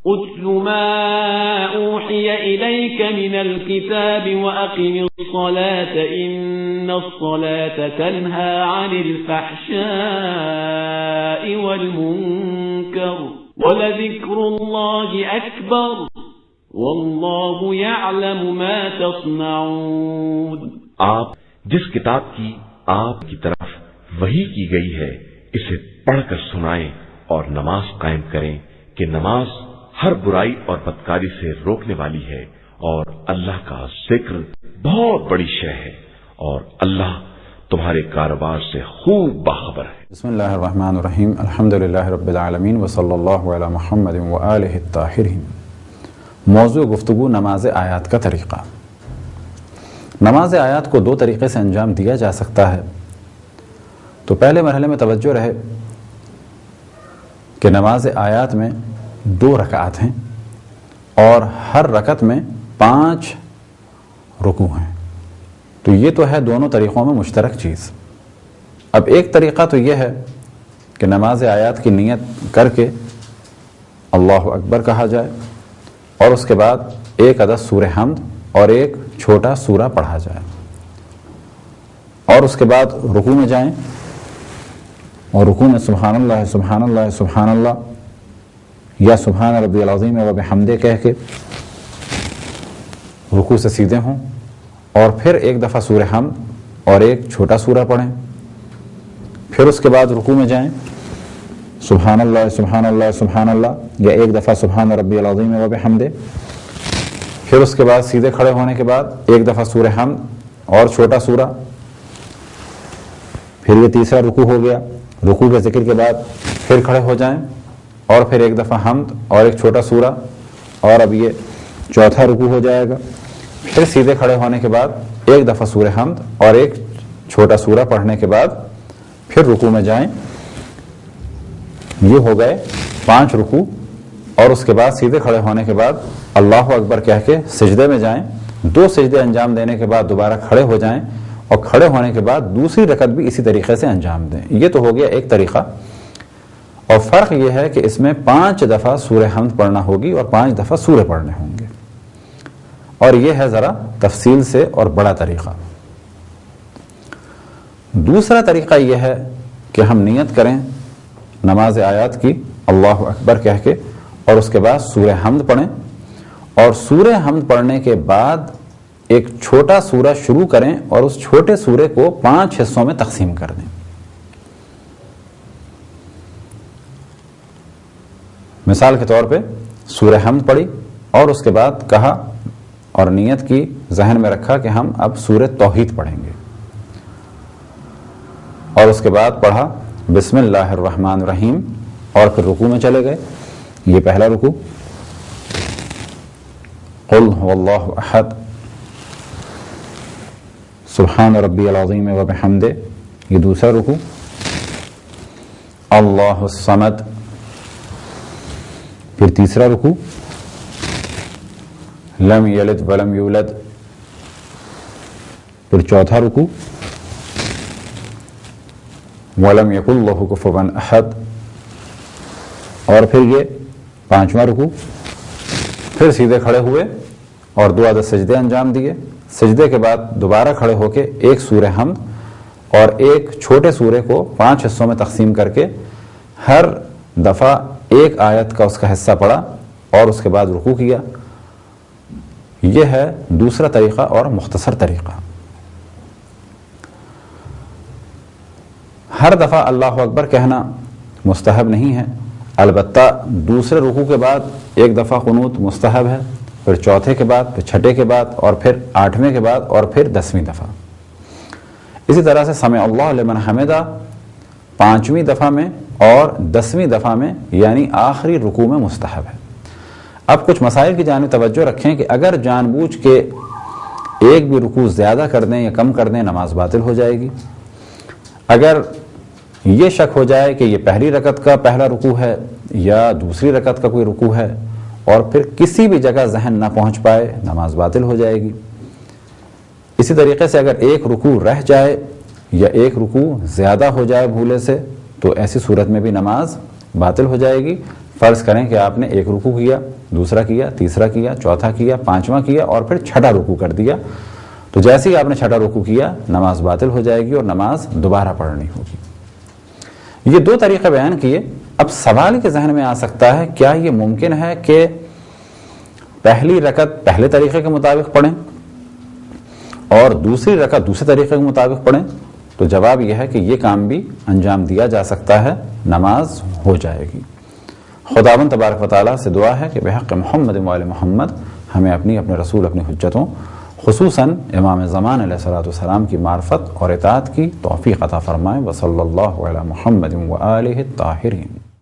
اتل ما اوحی الیک من الكتاب واقم الصلاة ان الصلاة تنہى عن الفحشاء والمنکر ولذکر اللہ اکبر واللہ یعلم ما تصنعون. آپ جس کتاب کی آپ کی طرف وحی کی گئی ہے اسے پڑھ کر سنائیں اور نماز قائم کریں کہ نماز ہر برائی اور بدکاری سے روکنے والی ہے اور اللہ کا ذکر بہت بڑی شے ہے اور اللہ تمہارے کاروبار سے خوب باخبر ہے. بسم اللہ الرحمن الرحیم. الحمدللہ رب العالمین وصلی اللہ علی محمد وآلہ الطاہرین. موضوع گفتگو نماز آیات کا طریقہ. نماز آیات کو دو طریقے سے انجام دیا جا سکتا ہے. تو پہلے مرحلے میں توجہ رہے کہ نماز آیات میں 2 رکعات ہیں اور ہر رکعت میں 5 رکوع ہیں. تو یہ تو ہے دونوں طریقوں میں مشترک چیز. اب ایک طریقہ تو یہ ہے کہ نماز آیات کی نیت کر کے اللہ اکبر کہا جائے اور اس کے بعد ایک عدد سورہ حمد اور ایک چھوٹا سورہ پڑھا جائے اور اس کے بعد رکوع میں جائیں اور رکوع میں سبحان اللہ سبحان اللہ سبحان اللہ یا سبحان ربی العظیم و بحمدہ کہہ کے رکوع سے سیدھے ہوں اور پھر ایک دفعہ سورہ حمد اور ایک چھوٹا سورہ پڑھیں. پھر اس کے بعد رکوع میں جائیں سبحان اللہ سبحان اللہ سبحان اللہ یا ایک دفعہ سبحان ربی العظیم و بحمدہ. پھر اس کے بعد سیدھے کھڑے ہونے کے بعد ایک دفعہ سورہ حمد اور چھوٹا سورہ. پھر یہ تیسرا رکوع ہو گیا. رکوع کے ذکر کے بعد پھر کھڑے ہو جائیں اور پھر ایک دفعہ حمد اور ایک چھوٹا سورہ اور اب یہ چوتھا رکوع ہو جائے گا. پھر سیدھے کھڑے ہونے کے بعد ایک دفعہ سورہ حمد اور ایک چھوٹا سورہ پڑھنے کے بعد پھر رکوع میں جائیں. یہ ہو گئے 5 رکوع اور اس کے بعد سیدھے کھڑے ہونے کے بعد اللہ اکبر کہہ کے سجدے میں جائیں. 2 سجدے انجام دینے کے بعد دوبارہ کھڑے ہو جائیں اور کھڑے ہونے کے بعد دوسری رکعت بھی اسی طریقے سے انجام دیں. یہ تو ہو گیا ایک طریقہ اور فرق یہ ہے کہ اس میں 5 دفعہ سورہ حمد پڑھنا ہوگی اور 5 دفعہ سورہ پڑھنے ہوں گے اور یہ ہے ذرا تفصیل سے اور بڑا طریقہ. دوسرا طریقہ یہ ہے کہ ہم نیت کریں نماز آیات کی اللہ اکبر کہہ کے اور اس کے بعد سورہ حمد پڑھیں اور سورہ حمد پڑھنے کے بعد ایک چھوٹا سورہ شروع کریں اور اس چھوٹے سورے کو 5 حصوں میں تقسیم کر دیں. مثال کے طور پہ سورہ حمد پڑھی اور اس کے بعد کہا اور نیت کی ذہن میں رکھا کہ ہم اب سورہ توحید پڑھیں گے اور اس کے بعد پڑھا بسم اللہ الرحمن الرحیم اور پھر رکوع میں چلے گئے. یہ پہلا رکوع. قل هو اللہ احد سبحان ربی العظیم و بحمدہ. یہ دوسرا رکوع. اللہ الصمد. پھر تیسرا رکوع. لم یلد ولم یولد. پھر چوتھا رکوع. وَلَمْ يَكُنْ لَهُ كُفُوًا أَحَدٌ. اور پھر یہ 5واں رکوع. پھر سیدھے کھڑے ہوئے اور 2 عدد سجدے انجام دیے. سجدے کے بعد دوبارہ کھڑے ہو کے ایک سورہ حمد اور ایک چھوٹے سورے کو 5 حصوں میں تقسیم کر کے ہر دفعہ ایک آیت کا اس کا حصہ پڑھا اور اس کے بعد رکوع کیا. یہ ہے دوسرا طریقہ اور مختصر طریقہ. ہر دفعہ اللہ اکبر کہنا مستحب نہیں ہے، البتہ دوسرے رکوع کے بعد ایک دفعہ قنوت مستحب ہے، پھر چوتھے کے بعد، پھر چھٹے کے بعد اور پھر 8ویں کے بعد اور پھر 10ویں دفعہ. اسی طرح سے سمع اللہ لمن حمدہ 5ویں دفعہ میں اور 10ویں دفعہ میں یعنی آخری رکوع میں مستحب ہے. اب کچھ مسائل کی جانب توجہ رکھیں کہ اگر جان بوجھ کے ایک بھی رکوع زیادہ کر دیں یا کم کر دیں نماز باطل ہو جائے گی. اگر یہ شک ہو جائے کہ یہ پہلی رکعت کا پہلا رکوع ہے یا دوسری رکعت کا کوئی رکوع ہے اور پھر کسی بھی جگہ ذہن نہ پہنچ پائے نماز باطل ہو جائے گی. اسی طریقے سے اگر ایک رکوع رہ جائے یا ایک رکوع زیادہ ہو جائے بھولے سے تو ایسی صورت میں بھی نماز باطل ہو جائے گی. فرض کریں کہ آپ نے ایک رکوع کیا، دوسرا کیا، تیسرا کیا، چوتھا کیا، پانچواں کیا اور پھر چھٹا رکوع کر دیا، تو جیسے ہی آپ نے چھٹا رکوع کیا نماز باطل ہو جائے گی اور نماز دوبارہ پڑھنی ہوگی۔ یہ دو طریقے بیان کیے۔ اب سوال کے ذہن میں آ سکتا ہے کیا یہ ممکن ہے کہ پہلی رکعت پہلے طریقے کے مطابق پڑھیں اور دوسری رکعت دوسرے طریقے کے مطابق پڑھیں؟ تو جواب یہ ہے کہ یہ کام بھی انجام دیا جا سکتا ہے، نماز ہو جائے گی۔ خداوند تبارک و تعالیٰ سے دعا ہے کہ بحق محمد و آل محمد ہمیں اپنے رسول اپنی حجتوں خصوصاً امام زمان علیہ الصلوۃ والسلام کی معرفت اور اطاعت کی توفیق عطا فرمائے۔ وصلی اللہ علی محمد و آلہ الطاہرین۔